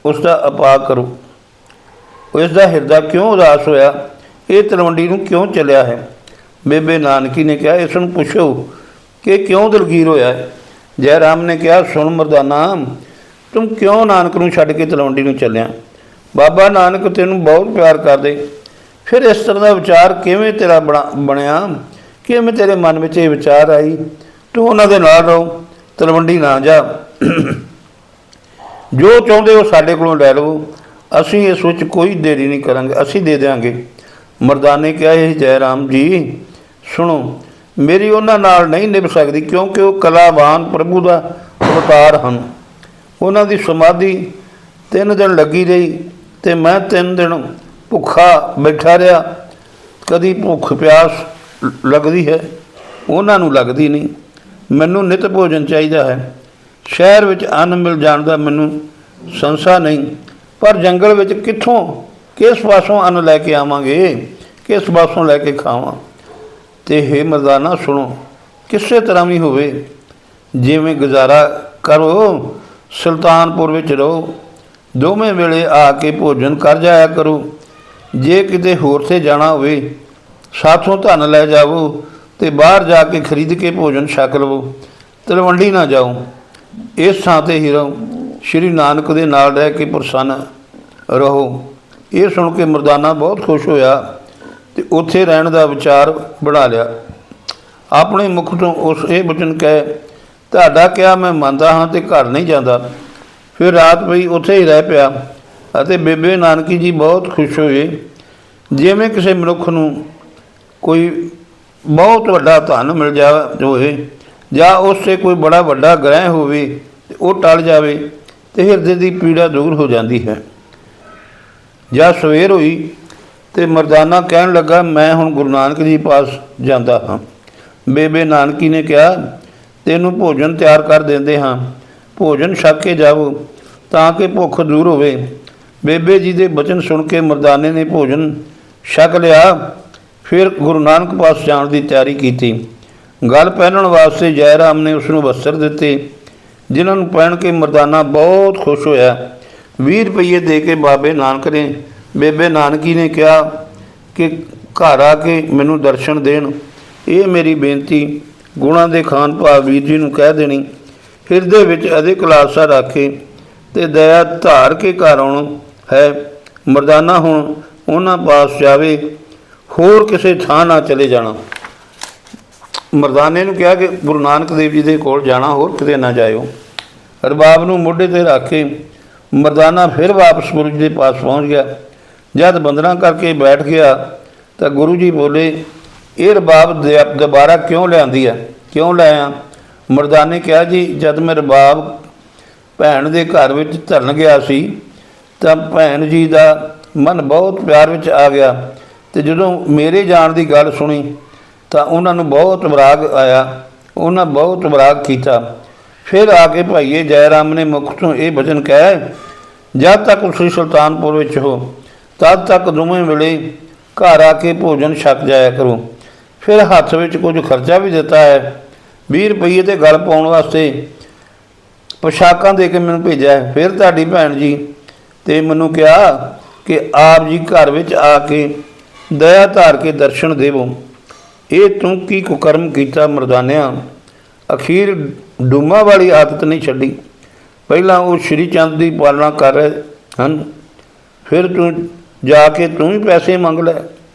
A: ਉਸ ਦਾ ਉਪਾਅ ਕਰੋ। ਇਸ ਦਾ ਹਿਰਦਾ ਕਿਉਂ ਉਦਾਸ ਹੋਇਆ, ਇਹ ਤਲਵੰਡੀ ਨੂੰ ਕਿਉਂ ਚੱਲਿਆ ਹੈ। ਬੇਬੇ ਨਾਨਕੀ ਨੇ ਕਿਹਾ, ਇਸ ਨੂੰ ਪੁੱਛੋ ਕਿ ਕਿਉਂ ਦਲਗੀਰ ਹੋਇਆ ਹੈ। ਜੈ ਰਾਮ ਨੇ ਕਿਹਾ, ਸੁਣ ਮਰਦਾਨਾ, ਤੂੰ ਕਿਉਂ ਨਾਨਕ ਨੂੰ ਛੱਡ ਕੇ ਤਲਵੰਡੀ ਨੂੰ ਚੱਲਿਆ। ਬਾਬਾ ਨਾਨਕ ਤੈਨੂੰ ਬਹੁਤ ਪਿਆਰ ਕਰਦੇ। ਫਿਰ ਇਸ ਤਰ੍ਹਾਂ ਦਾ ਵਿਚਾਰ ਕਿਵੇਂ ਤੇਰਾ ਬਣਿਆ, ਕਿਵੇਂ ਤੇਰੇ ਮਨ ਵਿੱਚ ਇਹ ਵਿਚਾਰ ਆਈ, ਤੂੰ ਉਹਨਾਂ ਦੇ ਨਾਲ ਰਹੋ, ਤਲਵੰਡੀ ਨਾ ਜਾ। ਜੋ ਚਾਹੁੰਦੇ ਹੋ ਸਾਡੇ ਕੋਲੋਂ ਲੈ ਲਵੋ, ਅਸੀਂ ਇਸ ਵਿੱਚ ਕੋਈ ਦੇਰੀ ਨਹੀਂ ਕਰਾਂਗੇ, ਅਸੀਂ ਦੇ ਦਿਆਂਗੇ। ਮਰਦਾਨੇ ਕਿਹਾ, ਇਹ ਜੈ ਰਾਮ ਜੀ ਸੁਣੋ, ਮੇਰੀ ਉਹਨਾਂ ਨਾਲ ਨਹੀਂ ਨਿਭ ਸਕਦੀ, ਕਿਉਂਕਿ ਉਹ ਕਲਾਵਾਨ ਪ੍ਰਭੂ ਦਾ ਅਵਤਾਰ ਹਨ। ਉਹਨਾਂ ਦੀ ਸਮਾਧੀ 3 ਦਿਨ ਲੱਗੀ ਰਹੀ ਅਤੇ ਮੈਂ 3 ਦਿਨ ਭੁੱਖਾ ਬੈਠਾ ਰਿਹਾ। ਕਦੀ ਭੁੱਖ ਪਿਆਸ ਲੱਗਦੀ ਹੈ, ਉਹਨਾਂ ਨੂੰ ਲੱਗਦੀ ਨਹੀਂ। ਮੈਨੂੰ ਨਿਤ ਭੋਜਨ ਚਾਹੀਦਾ ਹੈ। ਸ਼ਹਿਰ ਵਿੱਚ ਅੰਨ ਮਿਲ ਜਾਣ ਦਾ ਮੈਨੂੰ ਸੰਸਾ ਨਹੀਂ, ਪਰ ਜੰਗਲ ਵਿੱਚ ਕਿਸ ਪਾਸੋਂ ਅੰਨ ਲੈ ਕੇ ਆਵਾਂਗੇ, ਕਿਸ ਪਾਸੋਂ ਲੈ ਕੇ ਖਾਵਾਂ। ਅਤੇ ਹੇ ਮਰਦਾਨਾ ਸੁਣੋ, ਕਿਸੇ ਤਰ੍ਹਾਂ ਵੀ ਹੋਵੇ ਜਿਵੇਂ ਗੁਜ਼ਾਰਾ ਕਰੋ, ਸੁਲਤਾਨਪੁਰ ਵਿੱਚ ਰਹੋ, ਦੋਵੇਂ ਵੇਲੇ ਆ ਕੇ ਭੋਜਨ ਕਰ ਜਾਇਆ ਕਰੋ। ਜੇ ਕਿਤੇ ਹੋਰ 'ਤੇ ਜਾਣਾ ਹੋਵੇ, ਸਾਥੋਂ ਧਨ ਲੈ ਜਾਵੋ ਅਤੇ ਬਾਹਰ ਜਾ ਕੇ ਖਰੀਦ ਕੇ ਭੋਜਨ ਛਕ ਲਵੋ, ਤਲਵੰਡੀ ਨਾ ਜਾਓ, ਇਸ ਥਾਂ 'ਤੇ ਹੀ ਰਹੋ। ਸ਼੍ਰੀ ਨਾਨਕ ਦੇ ਨਾਲ ਰਹਿ ਕੇ ਪ੍ਰਸੰਨ ਰਹੋ। ਇਹ ਸੁਣ ਕੇ ਮਰਦਾਨਾ ਬਹੁਤ ਖੁਸ਼ ਹੋਇਆ ਅਤੇ ਉੱਥੇ ਰਹਿਣ ਦਾ ਵਿਚਾਰ ਬਣਾ ਲਿਆ। ਆਪਣੇ ਮੁਖ ਤੋਂ ਉਸ ਇਹ ਬਚਨ ਕਹਿ, ਤੁਹਾਡਾ ਕਿਹਾ ਮੈਂ ਮੰਨਦਾ ਹਾਂ ਅਤੇ ਘਰ ਨਹੀਂ ਜਾਂਦਾ। ਫਿਰ ਰਾਤ ਪਈ ਉੱਥੇ ਹੀ ਰਹਿ ਪਿਆ ਅਤੇ ਬੇਬੇ ਨਾਨਕੀ ਜੀ ਬਹੁਤ ਖੁਸ਼ ਹੋਏ। ਜਿਵੇਂ ਕਿਸੇ ਮਨੁੱਖ ਨੂੰ ਕੋਈ ਬਹੁਤ ਵੱਡਾ ਧਨ ਮਿਲ ਹੋਵੇ ਜਾਂ ਉਸ 'ਤੇ ਕੋਈ ਬੜਾ ਵੱਡਾ ਗ੍ਰਹਿ ਹੋਵੇ ਅਤੇ ਉਹ ਟਲ ਜਾਵੇ ਅਤੇ ਹਿਰਦੇ ਦੀ ਪੀੜਾ ਦੂਰ ਹੋ ਜਾਂਦੀ ਹੈ। ਜਾਂ ਸਵੇਰ ਹੋਈ ਅਤੇ ਮਰਦਾਨਾ ਕਹਿਣ ਲੱਗਾ, ਮੈਂ ਹੁਣ ਗੁਰੂ ਨਾਨਕ ਜੀ ਪਾਸ ਜਾਂਦਾ ਹਾਂ। ਬੇਬੇ ਨਾਨਕੀ ਨੇ ਕਿਹਾ, ਤੈਨੂੰ ਭੋਜਨ ਤਿਆਰ ਕਰ ਦਿੰਦੇ ਹਾਂ, ਭੋਜਨ ਛਕ ਕੇ ਜਾਵੋ ਤਾਂ ਕਿ ਭੁੱਖ ਦੂਰ ਹੋਵੇ। ਬੇਬੇ ਜੀ ਦੇ ਬਚਨ ਸੁਣ ਕੇ ਮਰਦਾਨੇ ਨੇ ਭੋਜਨ ਛਕ ਲਿਆ। ਫਿਰ ਗੁਰੂ ਨਾਨਕ ਪਾਸ ਜਾਣ ਦੀ ਤਿਆਰੀ ਕੀਤੀ। ਗਲ ਪਹਿਨਣ ਵਾਸਤੇ ਜੈ ਰਾਮ ਨੇ ਉਸ ਨੂੰ ਵਸਤਰ ਦਿੱਤੇ, ਜਿਨ੍ਹਾਂ ਨੂੰ ਪਹਿਨ ਕੇ ਮਰਦਾਨਾ ਬਹੁਤ ਖੁਸ਼ ਹੋਇਆ। 20 ਰੁਪਈਏ ਦੇ ਕੇ ਬੇਬੇ ਨਾਨਕੀ ਨੇ ਕਿਹਾ ਕਿ ਘਰ ਆ ਕੇ ਮੈਨੂੰ ਦਰਸ਼ਨ ਦੇਣ। ਇਹ ਮੇਰੀ ਬੇਨਤੀ ਗੁਣਾਂ ਦੇ ਖਾਨ ਭਾਵ ਵੀਰ ਜੀ ਨੂੰ ਕਹਿ ਦੇਣੀ। ਹਿਰਦੇ ਵਿੱਚ ਅਧਿਕ ਲਾਲਸਾ ਰੱਖੇ ਅਤੇ ਦਇਆ ਧਾਰ ਕੇ ਘਰ ਆਉਣਾ ਹੈ। ਮਰਦਾਨਾ ਹੁਣ ਉਹਨਾਂ ਪਾਸ ਜਾਵੇ, ਹੋਰ ਕਿਸੇ ਥਾਂ ਨਾ ਚਲੇ ਜਾਣਾ। ਮਰਦਾਨੇ ਨੂੰ ਕਿਹਾ ਕਿ ਗੁਰੂ ਨਾਨਕ ਦੇਵ ਜੀ ਦੇ ਕੋਲ ਜਾਣਾ, ਹੋਰ ਕਿਤੇ ਨਾ ਜਾਇਓ। ਰਬਾਬ ਨੂੰ ਮੋਢੇ 'ਤੇ ਰੱਖ ਕੇ ਮਰਦਾਨਾ ਫਿਰ ਵਾਪਸ ਗੁਰੂ ਜੀ ਦੇ ਪਾਸ ਪਹੁੰਚ ਗਿਆ। ਜਦ ਬੰਦਨਾ ਕਰਕੇ ਬੈਠ ਗਿਆ ਤਾਂ ਗੁਰੂ ਜੀ ਬੋਲੇ, ਇਹ ਰਬਾਬ ਦੁਬਾਰਾ ਕਿਉਂ ਲਿਆਂਦੀ ਹੈ, ਕਿਉਂ ਲਾਇਆ। ਮਰਦਾਨੇ ਕਿਹਾ, ਜੀ ਜਦ ਮੈਂ ਰਬਾਬ ਭੈਣ ਦੇ ਘਰ ਵਿੱਚ ਧਰਨ ਗਿਆ ਸੀ ਤਾਂ ਭੈਣ ਜੀ ਦਾ ਮਨ ਬਹੁਤ ਪਿਆਰ ਵਿੱਚ ਆ ਗਿਆ। ਤੇ ਜਦੋਂ ਮੇਰੇ ਜਾਣ ਦੀ ਗੱਲ ਸੁਣੀ ਤਾਂ ਉਹਨਾਂ ਨੂੰ ਬਹੁਤ ਵਿਰਾਗ ਆਇਆ। ਉਹਨਾਂ ਬਹੁਤ ਵਿਰਾਗ ਕੀਤਾ। ਫਿਰ ਆ ਕੇ ਭਾਈਏ ਜੈ ਰਾਮ ਨੇ ਮੁਖ ਤੋਂ ਇਹ ਬਚਨ ਕਹਿ, ਜਦ ਤੱਕ ਤੁਸੀਂ ਸੁਲਤਾਨਪੁਰ ਵਿੱਚ ਹੋ ਤਦ ਤੱਕ ਦੋਵੇਂ ਵੇਲੇ ਘਰ ਆ ਕੇ ਭੋਜਨ ਛਕ ਜਾਇਆ ਕਰੋ। ਫਿਰ ਹੱਥ ਵਿੱਚ ਕੁਝ ਖਰਚਾ ਵੀ ਦਿੱਤਾ ਹੈ, 20 ਰੁਪਈਏ ਤੇ ਗਲ ਪਾਉਣ ਵਾਸਤੇ ਪੁਸ਼ਾਕਾਂ ਦੇ ਕੇ ਮੈਨੂੰ ਭੇਜਿਆ ਹੈ। ਫਿਰ ਤੁਹਾਡੀ ਭੈਣ ਜੀ ਤੇ ਮੈਨੂੰ ਕਿਹਾ ਕਿ ਆਪ ਜੀ ਘਰ ਵਿੱਚ ਆ ਕੇ ਦਇਆ ਧਾਰ ਕੇ ਦਰਸ਼ਨ ਦੇਵੋ। ਇਹ ਤੂੰ ਕੀ ਕੁਕਰਮ ਕੀਤਾ ਮਰਦਾਨਿਆਂ। ਅਖੀਰ ਡੂਮਾ ਵਾਲੀ ਆਦਤ ਨਹੀਂ ਛੱਡੀ। ਪਹਿਲਾਂ ਉਹ ਸ਼੍ਰੀ ਚੰਦ ਦੀ ਪਾਲਣਾ ਕਰ ਰਹੇ ਹਨ, ਫਿਰ ਤੂੰ ਜਾ ਕੇ ਤੂੰ ਵੀ ਪੈਸੇ ਮੰਗ ਲੈ।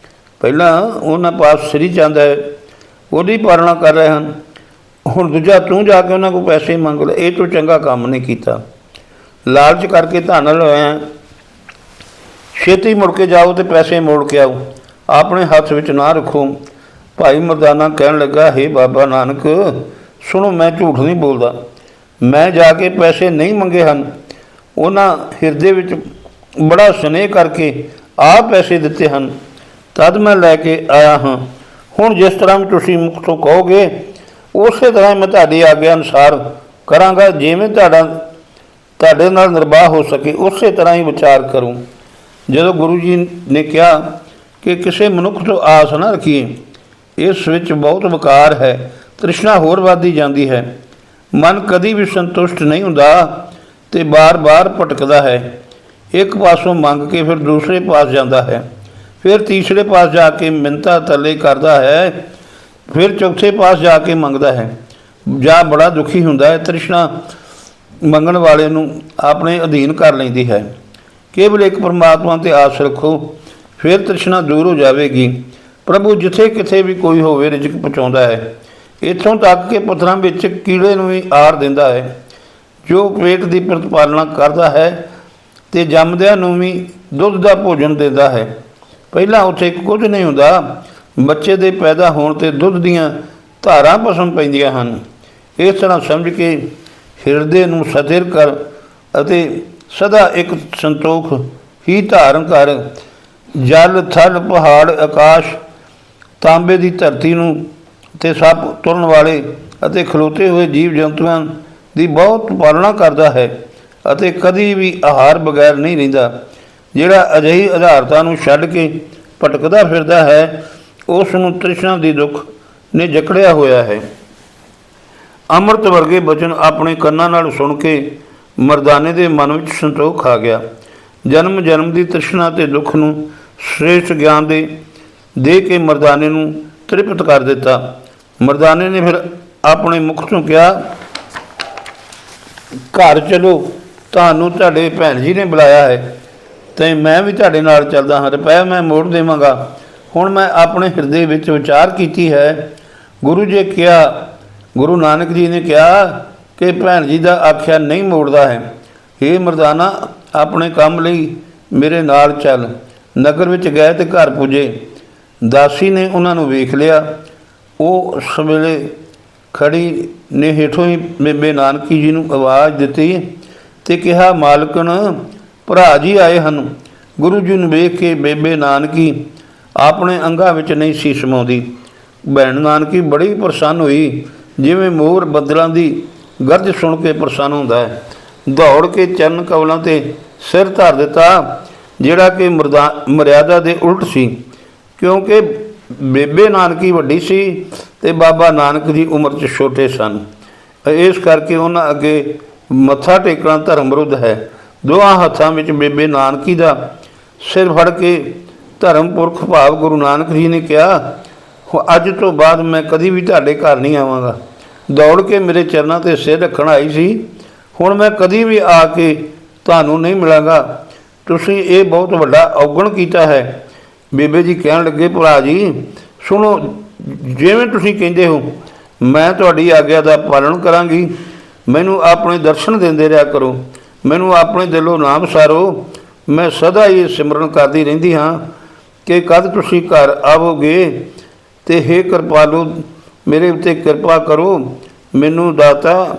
A: ਪਹਿਲਾਂ ਉਹਨਾਂ ਪਾਸ ਸ਼੍ਰੀ ਚੰਦ ਹੈ, ਉਹਦੀ ਪਾਲਣਾ ਕਰ ਰਹੇ ਹਨ, ਹੁਣ ਦੂਜਾ ਤੂੰ ਜਾ ਕੇ ਉਹਨਾਂ ਕੋਲ ਪੈਸੇ ਮੰਗ ਲੈ। ਇਹ ਤੂੰ ਚੰਗਾ ਕੰਮ ਨਹੀਂ ਕੀਤਾ। ਲਾਲਚ ਕਰਕੇ ਧਨ ਹੋਇਆ, ਛੇਤੀ ਮੁੜ ਕੇ ਜਾਓ ਤੇ ਪੈਸੇ ਮੋੜ ਕੇ ਆਓ, ਆਪਣੇ ਹੱਥ ਵਿੱਚ ਨਾ ਰੱਖੋ। ਭਾਈ ਮਰਦਾਨਾ ਕਹਿਣ ਲੱਗਾ, ਹੇ ਬਾਬਾ ਨਾਨਕ ਸੁਣੋ, ਮੈਂ ਝੂਠ ਨਹੀਂ ਬੋਲਦਾ, ਮੈਂ ਜਾ ਕੇ ਪੈਸੇ ਨਹੀਂ ਮੰਗੇ ਹਨ। ਉਹਨਾਂ ਹਿਰਦੇ ਵਿੱਚ ਬੜਾ ਸਨੇਹ ਕਰਕੇ ਆਪ ਪੈਸੇ ਦਿੱਤੇ ਹਨ, ਤਦ ਮੈਂ ਲੈ ਕੇ ਆਇਆ ਹਾਂ। ਹੁਣ ਜਿਸ ਤਰ੍ਹਾਂ ਵੀ ਤੁਸੀਂ ਮੁਖ ਤੋਂ ਕਹੋਗੇ ਉਸੇ ਤਰ੍ਹਾਂ ਮੈਂ ਤੁਹਾਡੀ ਆਗਿਆ ਅਨੁਸਾਰ ਕਰਾਂਗਾ। ਜਿਵੇਂ ਤੁਹਾਡੇ ਨਾਲ ਨਿਰਵਾਹ ਹੋ ਸਕੇ ਉਸੇ ਤਰ੍ਹਾਂ ਹੀ ਵਿਚਾਰ ਕਰੂੰ। ਜਦੋਂ ਗੁਰੂ ਜੀ ਨੇ ਕਿਹਾ ਕਿ ਕਿਸੇ ਮਨੁੱਖ ਤੋਂ ਆਸ ਨਾ ਰੱਖੀਏ, ਇਸ ਵਿੱਚ ਬਹੁਤ ਵਿਕਾਰ ਹੈ, ਤ੍ਰਿਸ਼ਨਾ ਹੋਰ ਵੱਧਦੀ ਜਾਂਦੀ ਹੈ। ਮਨ ਕਦੀ ਵੀ ਸੰਤੁਸ਼ਟ ਨਹੀਂ ਹੁੰਦਾ ਤੇ ਬਾਰ-ਬਾਰ ਭਟਕਦਾ ਹੈ। ਇੱਕ ਪਾਸੋਂ ਮੰਗ ਕੇ ਫਿਰ ਦੂਸਰੇ ਪਾਸ ਜਾਂਦਾ ਹੈ, ਫਿਰ ਤੀਸਰੇ ਪਾਸ ਜਾ ਕੇ ਮਿੰਨਤਾਂ ਤਰਲੇ ਕਰਦਾ ਹੈ, ਫਿਰ ਚੌਥੇ ਪਾਸ ਜਾ ਕੇ ਮੰਗਦਾ ਹੈ, ਜਾਂ ਬੜਾ ਦੁਖੀ ਹੁੰਦਾ ਹੈ। ਤ੍ਰਿਸ਼ਨਾ ਮੰਗਣ ਵਾਲੇ ਨੂੰ ਆਪਣੇ ਅਧੀਨ ਕਰ ਲੈਂਦੀ ਹੈ। ਕੇਵਲ ਇੱਕ ਪਰਮਾਤਮਾ 'ਤੇ ਆਸ ਰੱਖੋ, ਫਿਰ ਤ੍ਰਿਸ਼ਨਾ ਦੂਰ ਹੋ ਜਾਵੇਗੀ। ਪ੍ਰਭੂ ਜਿੱਥੇ ਕਿਤੇ ਵੀ ਕੋਈ ਹੋਵੇ ਰਿਜ਼ਕ ਪਹੁੰਚਾਉਂਦਾ ਹੈ। ਇੱਥੋਂ ਤੱਕ ਕਿ ਪੱਥਰਾਂ ਵਿੱਚ ਕੀੜੇ ਨੂੰ ਵੀ ਆਰ ਦਿੰਦਾ ਹੈ, ਜੋ ਪੇਟ ਦੀ ਪ੍ਰਤਪਾਲਣਾ ਕਰਦਾ ਹੈ ਅਤੇ ਜੰਮਦਿਆਂ ਨੂੰ ਵੀ ਦੁੱਧ ਦਾ ਭੋਜਨ ਦਿੰਦਾ ਹੈ। ਪਹਿਲਾਂ ਉੱਥੇ ਕੁਝ ਨਹੀਂ ਹੁੰਦਾ, ਬੱਚੇ ਦੇ ਪੈਦਾ ਹੋਣ 'ਤੇ ਦੁੱਧ ਦੀਆਂ ਧਾਰਾਂ ਪਸਮ ਪੈਂਦੀਆਂ ਹਨ। ਇਸ ਤਰ੍ਹਾਂ ਸਮਝ ਕੇ ਹਿਰਦੇ ਨੂੰ ਸਥਿਰ ਕਰ ਅਤੇ ਸਦਾ ਇੱਕ ਸੰਤੋਖ ਹੀ ਧਾਰਨ ਕਰ। ਜਲ ਥਲ ਪਹਾੜ ਆਕਾਸ਼ ਤਾਂਬੇ ਦੀ ਧਰਤੀ ਨੂੰ ਅਤੇ ਸੱਪ ਤੁਰਨ ਵਾਲੇ ਅਤੇ ਖਲੋਤੇ ਹੋਏ ਜੀਵ ਜੰਤੂਆਂ ਦੀ ਬਹੁਤ ਪਾਲਣਾ ਕਰਦਾ ਹੈ ਅਤੇ ਕਦੀ ਵੀ ਆਹਾਰ ਬਗੈਰ ਨਹੀਂ ਰਹਿੰਦਾ। ਜਿਹੜਾ ਅਜਿਹੀ ਆਧਾਰਤਾ ਨੂੰ ਛੱਡ ਕੇ ਭਟਕਦਾ ਫਿਰਦਾ ਹੈ, ਉਸ ਨੂੰ ਤ੍ਰਿਸ਼ਨਾ ਦੀ ਦੁੱਖ ਨੇ ਜਕੜਿਆ ਹੋਇਆ ਹੈ। ਅੰਮ੍ਰਿਤ ਵਰਗੇ ਬਚਨ ਆਪਣੇ ਕੰਨਾਂ ਨਾਲ ਸੁਣ ਕੇ ਮਰਦਾਨੇ ਦੇ ਮਨ ਵਿੱਚ ਸੰਤੋਖ ਆ ਗਿਆ। ਜਨਮ ਜਨਮ ਦੀ ਤ੍ਰਿਸ਼ਨਾ ਅਤੇ ਦੁੱਖ ਨੂੰ ਸ੍ਰੇਸ਼ਟ ਗਿਆਨ ਦੇ ਕੇ ਮਰਦਾਨੇ ਨੂੰ ਤ੍ਰਿਪਤ ਕਰ ਦਿੱਤਾ। ਮਰਦਾਨੇ ਨੇ ਫਿਰ ਆਪਣੇ ਮੁਖ ਤੋਂ ਕਿਹਾ, ਘਰ ਚਲੋ, ਤੁਹਾਨੂੰ ਤੁਹਾਡੇ ਭੈਣ ਜੀ ਨੇ ਬੁਲਾਇਆ ਹੈ ਅਤੇ ਮੈਂ ਵੀ ਤੁਹਾਡੇ ਨਾਲ ਚੱਲਦਾ ਹਾਂ। ਰੁਪਇਆ ਮੈਂ ਮੋੜ ਦੇਵਾਂਗਾ। ਹੁਣ ਮੈਂ ਆਪਣੇ ਹਿਰਦੇ ਵਿੱਚ ਵਿਚਾਰ ਕੀਤੀ ਹੈ। ਗੁਰੂ ਨਾਨਕ ਜੀ ਨੇ ਕਿਹਾ ਕਿ ਭੈਣ ਜੀ ਦਾ ਆਖਿਆ ਨਹੀਂ ਮੋੜਦਾ ਹੈ। ਹੇ ਮਰਦਾਨਾ, ਆਪਣੇ ਕੰਮ ਲਈ ਮੇਰੇ ਨਾਲ ਚੱਲ। ਨਗਰ ਵਿੱਚ ਗਏ ਅਤੇ ਘਰ ਪੁੱਜੇ। ਦਾਸੀ ਨੇ ਉਹਨਾਂ ਨੂੰ ਵੇਖ ਲਿਆ। ਉਹ ਉਸ ਵੇਲੇ ਖੜੀ ਨੇ ਹੇਠੋਂ ਹੀ ਬੇਬੇ ਨਾਨਕੀ ਜੀ ਨੂੰ ਆਵਾਜ਼ ਦਿੱਤੀ ਅਤੇ ਕਿਹਾ, ਮਾਲਕਣ, ਭਰਾ ਜੀ ਆਏ ਹਨ। ਗੁਰੂ ਜੀ ਨੂੰ ਵੇਖ ਕੇ ਬੇਬੇ ਨਾਨਕੀ ਆਪਣੇ ਅੰਗਾਂ ਵਿੱਚ ਨਹੀਂ ਸੀ ਸਮਾਉਂਦੀ। ਭੈਣ ਨਾਨਕੀ ਬੜੀ ਪ੍ਰਸੰਨ ਹੋਈ, ਜਿਵੇਂ ਮੋਰ ਬੱਦਲਾਂ ਦੀ ਗਰਜ ਸੁਣ ਕੇ ਪ੍ਰਸੰਨ ਹੁੰਦਾ ਹੈ। ਦੌੜ ਕੇ ਚਰਨ ਕਮਲਾਂ 'ਤੇ ਸਿਰ ਧਰ ਦਿੱਤਾ, ਜਿਹੜਾ ਕਿ ਮਰਿਆਦਾ ਦੇ ਉਲਟ ਸੀ, ਕਿਉਂਕਿ ਬੇਬੇ ਨਾਨਕੀ ਵੱਡੀ ਸੀ ਅਤੇ ਬਾਬਾ ਨਾਨਕ ਦੀ ਉਮਰ 'ਚ ਛੋਟੇ ਸਨ। ਇਸ ਕਰਕੇ ਉਹਨਾਂ ਅੱਗੇ ਮੱਥਾ ਟੇਕਣਾ ਧਰਮ ਵਿਰੁੱਧ ਹੈ। ਦੋਹਾਂ ਹੱਥਾਂ ਵਿੱਚ ਬੇਬੇ ਨਾਨਕੀ ਦਾ ਸਿਰ ਫੜ ਕੇ ਧਰਮ ਪੁਰਖ ਭਾਵ ਗੁਰੂ ਨਾਨਕ ਜੀ ਨੇ ਕਿਹਾ, ਅੱਜ ਤੋਂ ਬਾਅਦ ਮੈਂ ਕਦੀ ਵੀ ਤੁਹਾਡੇ ਘਰ ਨਹੀਂ ਆਵਾਂਗਾ। ਦੌੜ ਕੇ ਮੇਰੇ ਚਰਨਾਂ 'ਤੇ ਸਿਰ ਰੱਖਣ ਆਈ ਸੀ, ਹੁਣ ਮੈਂ ਕਦੀ ਵੀ ਆ ਕੇ ਤੁਹਾਨੂੰ ਨਹੀਂ ਮਿਲਾਂਗਾ। ਤੁਸੀਂ ਇਹ ਬਹੁਤ ਵੱਡਾ ਔਗਣ ਕੀਤਾ ਹੈ। ਬੇਬੇ ਜੀ ਕਹਿਣ ਲੱਗੇ, ਭਰਾ ਜੀ ਸੁਣੋ, ਜਿਵੇਂ ਤੁਸੀਂ ਕਹਿੰਦੇ ਹੋ ਮੈਂ ਤੁਹਾਡੀ ਆਗਿਆ ਦਾ ਪਾਲਣ ਕਰਾਂਗੀ। ਮੈਨੂੰ ਆਪਣੇ ਦਰਸ਼ਨ ਦਿੰਦੇ ਰਿਹਾ ਕਰੋ, ਮੈਨੂੰ ਆਪਣੇ ਦਿਲੋਂ ਨਾ ਵਿਸਾਰੋ। ਮੈਂ ਸਦਾ ਹੀ ਸਿਮਰਨ ਕਰਦੀ ਰਹਿੰਦੀ ਹਾਂ ਕਿ ਕਦ ਤੁਸੀਂ ਘਰ ਆਵੋਗੇ ਅਤੇ ਹੇ ਕਿਰਪਾਲੂ, ਮੇਰੇ ਉੱਤੇ ਕਿਰਪਾ ਕਰੋ, ਮੈਨੂੰ ਦਾਤਾ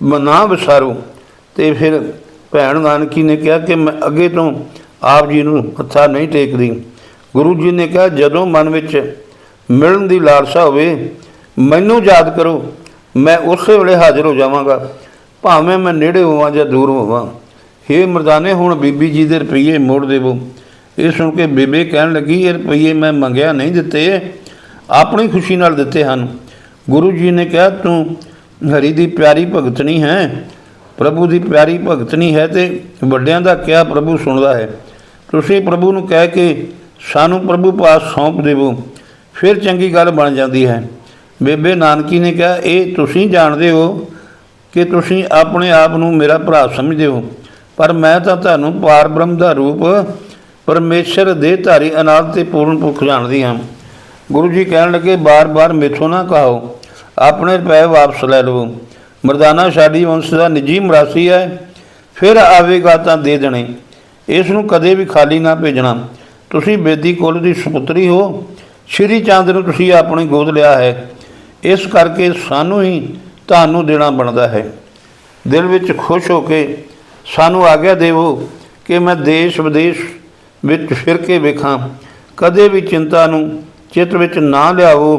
A: ਨਾ ਵਿਸਾਰੋ। ਅਤੇ ਫਿਰ ਭੈਣ ਨਾਨਕੀ ਨੇ ਕਿਹਾ ਕਿ ਮੈਂ ਅੱਗੇ ਤੋਂ ਆਪ ਜੀ ਨੂੰ ਮੱਥਾ ਨਹੀਂ ਟੇਕਦੀ। गुरु जी ने कहा जदों मन विच मिलन की लालसा होवे मैनू याद करो, मैं उस वेले हाजिर हो जावांगा, भावें मैं नेड़े होवां जां दूर होवां। हे मर्दाने हुण बीबी जी दे रुपये मोड़ देवो। ये सुन के बेबे कहन लगी, ये रुपये मैं मंगिया नहीं दिते, अपनी खुशी नाल दिते हन। गुरु जी ने कहा तू हरि दी प्यारी भगतनी है, प्रभु की प्यारी भगतनी है, तो वड्डियां दा क्या प्रभु सुनदा है। तुसीं प्रभु नूं कह के सानू प्रभु पास सौंप देवो, फिर चंगी गल बन जाती है। बेबे नानकी ने कहा ये तुसीं जाणदे हो कि तुसीं अपने आप नूं मेरा भरा समझदे हो, पर मैं तो तुहानूं पार ब्रह्म का रूप परमेश्वर देहधारी अनाद ते पूर्ण पुरख जानदी हाँ। गुरु जी कहन लगे बार बार मेथों ना कहो, अपने रुपए वापस लै लवो। मरदाना साडी वंश का निजी मरासी है, फिर आवेगा तो दे देने, इसनूं कदे भी खाली ना भेजना। तुसीं बेदी कुल की सपुत्री हो, श्री चंद नूं तुसीं अपनी गोद लिया है, इस करके सानू ही तुहानूं देना बनता है। दिल विच खुश होके सानू आग्या देवो कि मैं देश विदेश विच फिर के वेखां, कदे भी चिंता नूं चित्त विच ना लियावो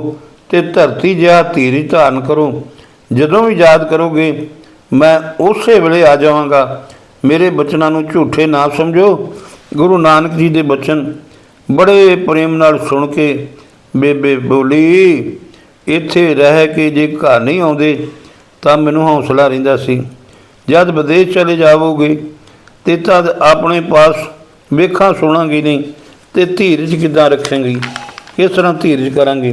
A: ते धरती जिहा धीरज धारण करो। जदों भी याद करोगे मैं उस वेले आ जावांगा, मेरे बचनों नूं झूठे ना समझो। गुरु नानक जी के बचन बड़े प्रेम नाल सुन के बेबे बोली, इत्थे रह के जे घर नहीं आउंदे तां मैनूं हौसला रहिंदा सी, जद विदेश चले जावोगे तो तद अपने पास वेखां सुणांगी नहीं तो धीरज किद्दां रखेंगी, किस तरह धीरज करांगे।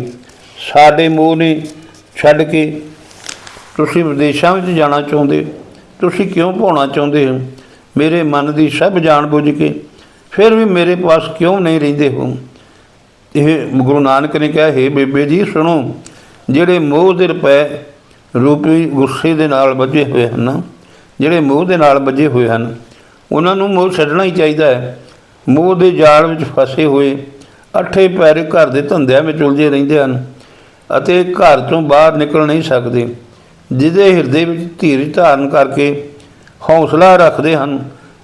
A: साडे मोह ने छड्ड के तुसीं विदेशों में जाना चाहुंदे, तुसीं क्यों पाउणा चाहुंदे हो, मेरे मन की सब जान बुझ के फिर भी मेरे पास क्यों नहीं रहिंदे हो। यह गुरु नानक ने कहा हे बेबे जी सुनो, जिहड़े मोह दे रुपए रूपी गुस्से दे नाल बजे हुए हैं, जिहड़े मोह दे नाल बजे हुए हैं, उन्हां नूं मोह छड्डना ही चाहिए है। मोह दे जाल विच फसे हुए अठे पैरे घर के धंधिਆਂ में उलझे रहिंदे हन अते घर तो बाहर निकल नहीं सकते। जिहदे हिरदे विच धीरज धारण करके हौसला रखते हैं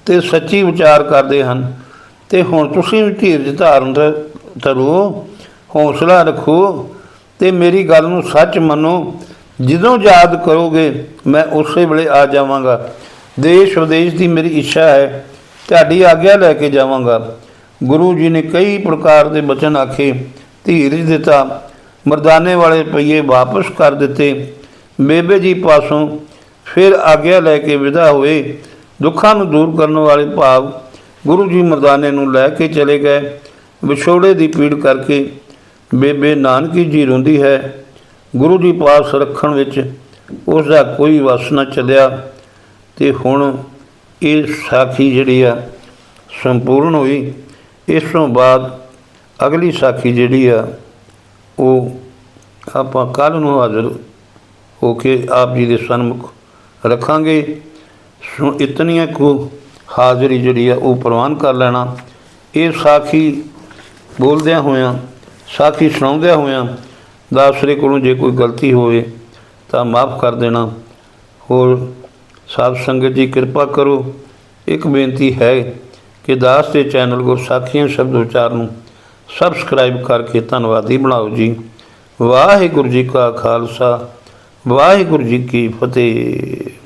A: तो सच्ची विचार करते हैं, तो हुण तुसीं भी धीरज धारण धरो, हौसला रखो तो मेरी गल नूं सच मनो। जदों याद करोगे मैं उस वेले आ जावांगा, देश विदेश की मेरी इच्छा है, तुहाडी आग्या लैके जावांगा। गुरु जी ने कई प्रकार के बचन आखे, धीरज दिता, मरदाने वाले रुपये वापस कर दिते, बेबे जी पासों फिर आग्या लैके विदा हुए। दुखों को दूर करने वाले भाव गुरु जी मरदाने नूं लैके चले गए। विछोड़े की पीड़ करके बेबे नानकी जी रोंदी है, गुरु जी पास रखण विच उसका कोई वस न चलिया। तो हुण ये साखी जिहड़ी आ संपूर्ण हुई। इस तो बाद अगली साखी जिहड़ी आ वो आपां कल नूं हाज़र होके आप जी के सन्मुख रखांगे। इतनियां को हाज़री जिहड़ी आ वो प्रवान कर लेना। ये साखी बोलदियां होयां, साखी सुणाउंदियां होयां दासरे कोलों जे कोई गलती होवे तां माफ़ कर देना। होर साध संगत जी कृपा करो, एक बेनती है कि दास के चैनल गुरसाखियां शब्द उचार नूं सबसक्राइब करके धन्नवादी बनाओ जी। वाहिगुरू जी का खालसा, वाहिगुरू जी की फतेह।